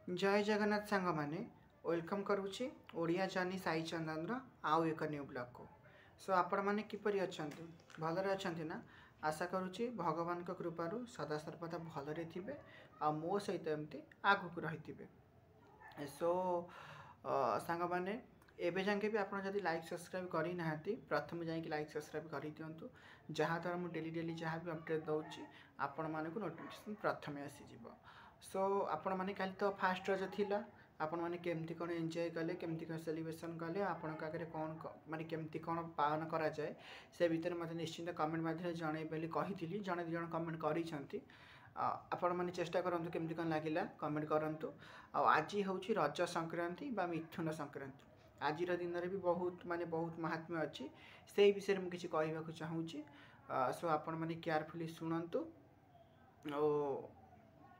जय जगन्नाथ सांग मैंने वेलकम करुच्ची ओडिया जर्नी साई चंदन आउ एक न्यू ब्लॉग को। सो आपण मैंने किपरि अच्छंती भलरे अच्छंती ना आशा करुच्ची भगवान को कृपारू सदा सर्वदा भलरे थिबे आ मो सहित एमती आगुक रही। सो सांग मैंने एबे जाके भी आपन जदि लाइक सब्सक्राइब करी नाहंती प्रथम जाके लाइक सब्सक्राइब करी दियंतु जहाँ द्वारा मु डेली डेली जहाँ भी अपडेट दउची आपण मानकु नोटिफिकेशन प्रथम आसी जिवो। सो आपण माने काली तो फास्ट रज थिला आपण माने केमती कोन एन्जॉय कले केमती कोन सेलिब्रेशन कले आपण काकरे कोन माने केमती कोन पालन करा जाय से भीतर मते निश्चित कमेंट माध्यम जणे बेली कहिथिली जणे जण कमेंट करी छंती। आपण माने चेष्टा करंतु केमती कोन लागिला कमेंट करंतु। आज होउची रज संक्रांति बा मिथुन संक्रांति आज दिन भी बहुत माने बहुत महात्म्य अच्छी से विषय में किसी कहवाक चाहूँगी। सो आपण मैंने केयरफुली शुणु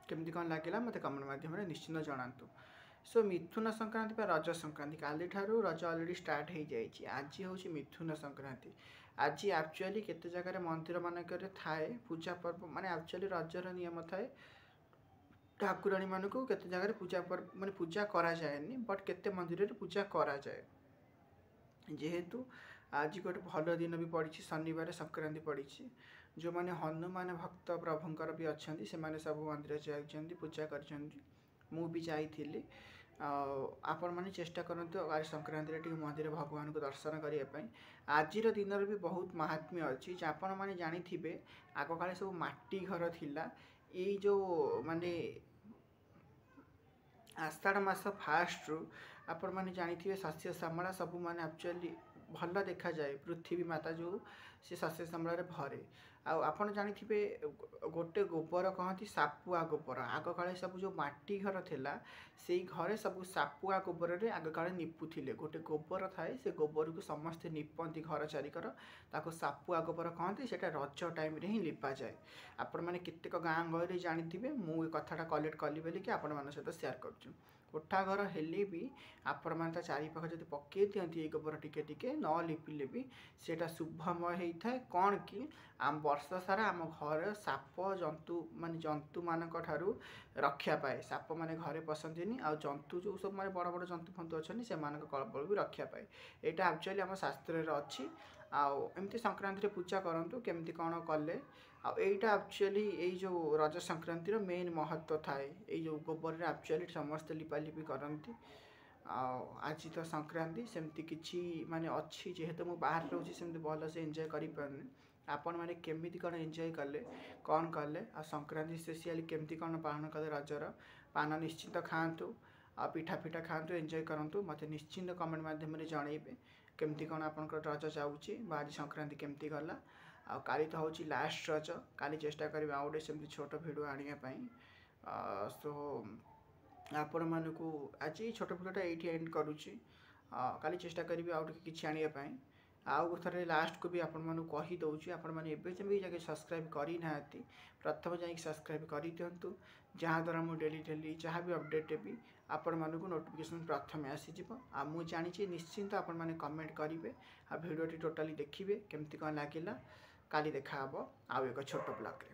केमती कौन लगे मत कमेंट माध्यम निश्चिंत जनातु। सो मिथुन संक्रांति रज संक्रांति काली ठारू रज अलरेडी स्टार्ट हो जाए। आज हूँ मिथुन संक्रांति आज एक्चुअली केते जगह मंदिर मानक थाए पूजा पर्व माने एक्चुअली रजर नियम थाए ठाकुराणी मान को केते जगह पूजा पर्व माने पूजा करा जाएनी बट केते मंदिर पूजा करा जाए। जेहेतु आज गोटे भल दिन भी पड़ी शनिवार संक्रांति पड़ी जो मैंने हनुमान भक्त प्रभुंकर भी अच्छा से मैंने सब मंदिर जाइए पूजा कर मु भी जाइली। आपण मैंने चेष्टा करंतु आज संक्रांति मंदिर भगवान को दर्शन करने आज दिन भी बहुत महात्म्य अच्छी आपण मैंने जानी आग काले सब माटी घर थिला ये जो माने आषाढ़ मास फास्ट रु आपण मैंने जानी शस्य श्यामला सब माने एक्चुअली भल देखा जाए पृथ्वी माता जो से शस्य श्यामल भरे आपड़ जानी गोटे गोबर कहती सापुआ गोबर आग काले सब जो माटी घर थिला से घरे सब सापुआ गोबर रे आग काले निपुथिले गोटे गोबर थाए से गोबर को समस्ते निपंती घर चारिकर ताको सापुआ गोबर कहती से रज टाइम रे ही लिपा जाए। आपण मैंने केतेक गाँ गहरी जानी मु कथाटा कलेक्ट कली बोली कि आपण मान सहित शेयर कर कोठा घर हेले भी आपण मैंने चारिपाख जब पकई दिखती ये गोबर टिके टिके न लिपिले भी सेटा शुभमय होता है। कौन कि आम वर्ष सारा आम घर साप जंतु माने जंतु मानक ठारू रक्षा पाए साप माने घरे पसंदिनी आ जंतु जो सब माने बड़ बड़ जंतु फंतु अच्छा से कलबल भी रक्षा पाए यहाँ एक्चुअली आम शास्त्र अच्छी आमती संक्रांति पूजा करूँ केमती कौन कले आईटा एक्चुअली ये जो रज संक्रांति मेन महत्व थाए ये जो गोबर एक्चुअली समस्त लिपालिपि करती। आज तो संक्रांति सेमती किछि माने अच्छी जेहेतु मु बाहर रोची सेमती भल से एंजॉय करि पारनी आपण मैंने केमिति कौन एंजॉय कले कौन कले आ संक्रांति स्पेशली केमती कौन पालन कले रजर पान निश्चिंत खातु आ पिठा पिठा खातु एंजॉय करूँ मत निश्चिंत कमेंट माध्यम जणेबे केमती कौन आप रज जाऊँगी आज संक्रांति केमती गला आ काली तो हूँ लास्ट रज काली चेष्टा करी आ गोटे सेमती छोट भिडियो आने। सो आपण मानू आज छोट भिडियोटा ये एंड करुच्ची काली चेष्टा करी आउ कि आने आउ थे लास्ट को भी आपण मानू कही दौची आपण मैंने एवं भी जाके सब्सक्राइब करी ना प्रथम जाकि सब्सक्राइब कर दिंतु जहाँ द्वारा मुझे डेली डेली जहाँ भी अपडेट भी आपण मानू नोटिफिकेशन प्रथम आसीज आ मु जानी निश्चिंत आपण मैंने कमेंट करेंगे आ भिडियोटी टोटाली देखिए केमती कौन लगिला काली देखा आउ एक छोट ब्लॉग रे।